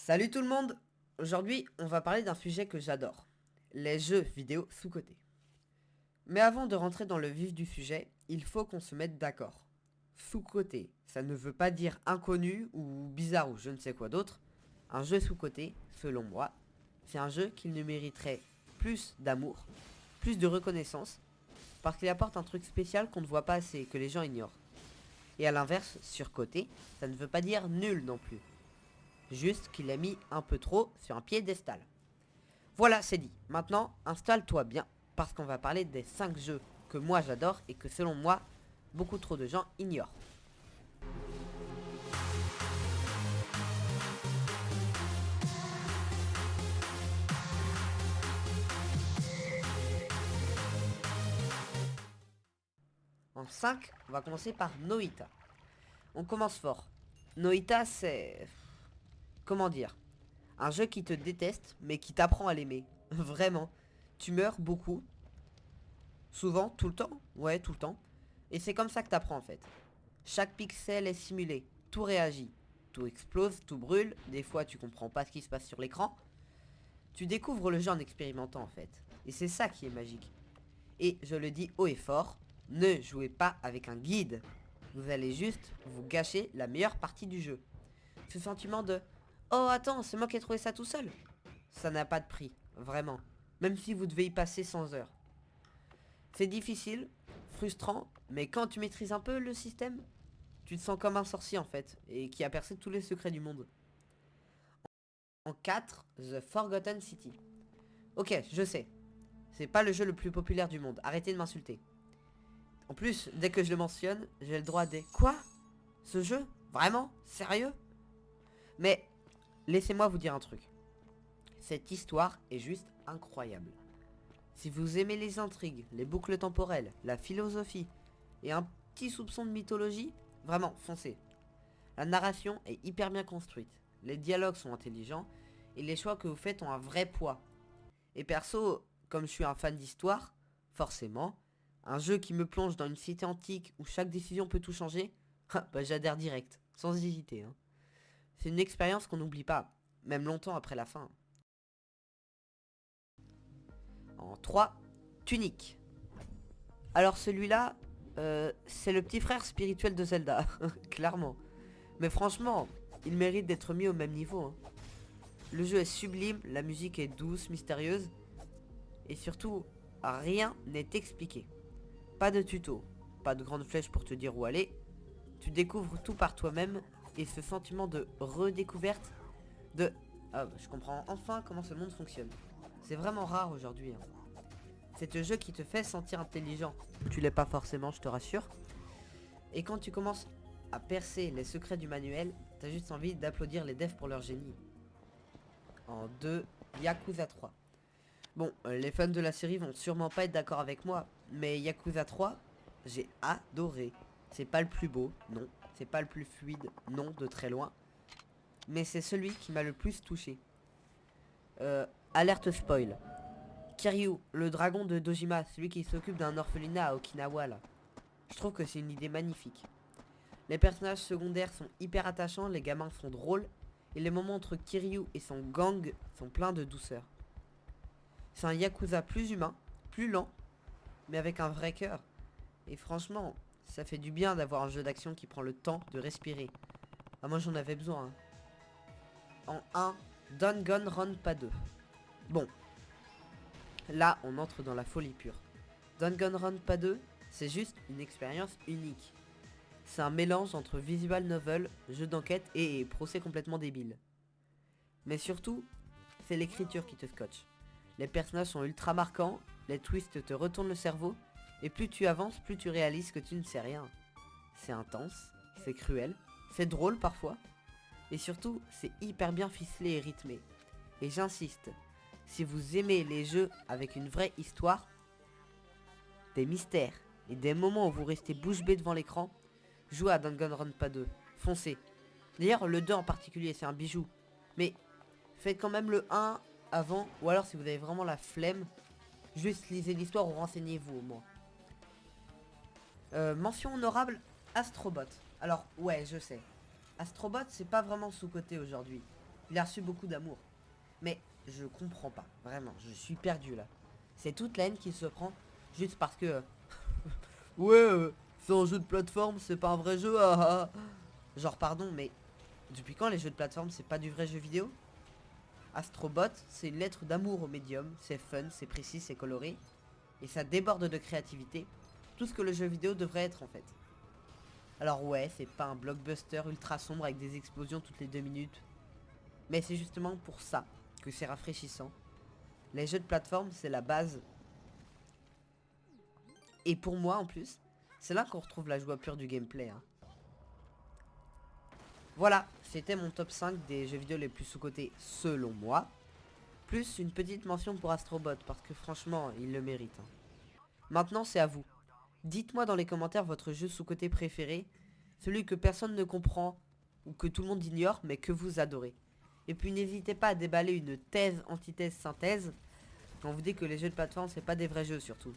Salut tout le monde. Aujourd'hui, on va parler d'un sujet que j'adore. Les jeux vidéo sous-cotés. Mais avant de rentrer dans le vif du sujet, il faut qu'on se mette d'accord. Sous-coté, ça ne veut pas dire inconnu ou bizarre ou je ne sais quoi d'autre. Un jeu sous-coté, selon moi, c'est un jeu qui ne mériterait plus d'amour, plus de reconnaissance, parce qu'il apporte un truc spécial qu'on ne voit pas assez, que les gens ignorent. Et à l'inverse, surcoté, ça ne veut pas dire nul non plus. Juste qu'il a mis un peu trop sur un piédestal. Voilà, c'est dit. Maintenant, installe-toi bien, parce qu'on va parler des 5 jeux que moi j'adore et que selon moi, beaucoup trop de gens ignorent. En 5, on va commencer par Noita. On commence fort. Noita, c'est... Comment dire? Un jeu qui te déteste, mais qui t'apprend à l'aimer. Vraiment. Tu meurs beaucoup. Souvent, tout le temps. Ouais, tout le temps. Et c'est comme ça que t'apprends en fait. Chaque pixel est simulé, tout réagit, tout explose, tout brûle, des fois tu comprends pas ce qui se passe sur l'écran. Tu découvres le jeu en expérimentant en fait. Et c'est ça qui est magique. Et je le dis haut et fort, ne jouez pas avec un guide. Vous allez juste vous gâcher la meilleure partie du jeu. Ce sentiment de oh attends, c'est moi qui ai trouvé ça tout seul. Ça n'a pas de prix, vraiment. Même si vous devez y passer 100 heures. C'est difficile, frustrant, mais quand tu maîtrises un peu le système, tu te sens comme un sorcier en fait, et qui a percé tous les secrets du monde. En 4, The Forgotten City. Ok, je sais, c'est pas le jeu le plus populaire du monde, arrêtez de m'insulter. En plus, dès que je le mentionne, j'ai le droit des... Quoi? Ce jeu? Vraiment? Sérieux? Mais, laissez-moi vous dire un truc. Cette histoire est juste incroyable. Si vous aimez les intrigues, les boucles temporelles, la philosophie, et un petit soupçon de mythologie, vraiment, foncez. La narration est hyper bien construite, les dialogues sont intelligents, et les choix que vous faites ont un vrai poids. Et perso, comme je suis un fan d'histoire, forcément, un jeu qui me plonge dans une cité antique où chaque décision peut tout changer, bah j'adhère direct, sans hésiter. Hein. C'est une expérience qu'on n'oublie pas, même longtemps après la fin. En 3, Tunic. Alors celui-là, c'est le petit frère spirituel de Zelda, clairement. Mais franchement, il mérite d'être mis au même niveau. Hein. Le jeu est sublime, la musique est douce, mystérieuse, et surtout, rien n'est expliqué. Pas de tuto, pas de grande flèche pour te dire où aller, tu découvres tout par toi-même, et ce sentiment de redécouverte, de ah bah, je comprends enfin comment ce monde fonctionne. C'est vraiment rare aujourd'hui. Hein. C'est un jeu qui te fait sentir intelligent. Tu l'es pas forcément, je te rassure. Et quand tu commences à percer les secrets du manuel, t'as juste envie d'applaudir les devs pour leur génie. En 2, Yakuza 3. Bon, les fans de la série vont sûrement pas être d'accord avec moi, mais Yakuza 3, j'ai adoré. C'est pas le plus beau, non. C'est pas le plus fluide, non, de très loin. Mais c'est celui qui m'a le plus touché. Alerte spoil. Kiryu, le dragon de Dojima, celui qui s'occupe d'un orphelinat à Okinawa là. Je trouve que c'est une idée magnifique. Les personnages secondaires sont hyper attachants, les gamins sont drôles, et les moments entre Kiryu et son gang sont pleins de douceur. C'est un Yakuza plus humain, plus lent, mais avec un vrai cœur. Et franchement, ça fait du bien d'avoir un jeu d'action qui prend le temps de respirer. Ah, moi j'en avais besoin. Hein. En 1, Danganronpa 2. Bon, là on entre dans la folie pure. Danganronpa 2, c'est juste une expérience unique. C'est un mélange entre visual novel, jeu d'enquête et procès complètement débile. Mais surtout, c'est l'écriture qui te scotche. Les personnages sont ultra marquants, les twists te retournent le cerveau, et plus tu avances, plus tu réalises que tu ne sais rien. C'est intense, c'est cruel, c'est drôle parfois, et surtout, c'est hyper bien ficelé et rythmé. Et j'insiste, si vous aimez les jeux avec une vraie histoire, des mystères, et des moments où vous restez bouche bée devant l'écran, jouez à Danganronpa 2, foncez. D'ailleurs, le 2 en particulier, c'est un bijou. Mais faites quand même le 1 avant, ou alors si vous avez vraiment la flemme, juste lisez l'histoire ou renseignez-vous au moins. Mention honorable, Astrobot. Alors, ouais, je sais. Astrobot, c'est pas vraiment sous-coté aujourd'hui. Il a reçu beaucoup d'amour. Mais je comprends pas, vraiment, je suis perdu là. C'est toute la haine qui se prend juste parce que... ouais, c'est un jeu de plateforme, c'est pas un vrai jeu, ah, ah. Genre pardon, mais depuis quand les jeux de plateforme c'est pas du vrai jeu vidéo? Astrobot, c'est une lettre d'amour au médium, c'est fun, c'est précis, c'est coloré, et ça déborde de créativité, tout ce que le jeu vidéo devrait être en fait. Alors ouais, c'est pas un blockbuster ultra sombre avec des explosions toutes les 2 minutes, mais c'est justement pour ça que c'est rafraîchissant. Les jeux de plateforme, c'est la base. Et pour moi en plus, c'est là qu'on retrouve la joie pure du gameplay, hein. Voilà, c'était mon top 5 des jeux vidéo les plus sous-cotés selon moi. Plus une petite mention pour Astrobot, parce que franchement, il le mérite, hein. Maintenant, c'est à vous. Dites-moi dans les commentaires votre jeu sous-coté préféré, celui que personne ne comprend, ou que tout le monde ignore, mais que vous adorez. Et puis n'hésitez pas à déballer une thèse, antithèse, synthèse, quand vous dites que les jeux de plateforme, c'est pas des vrais jeux surtout.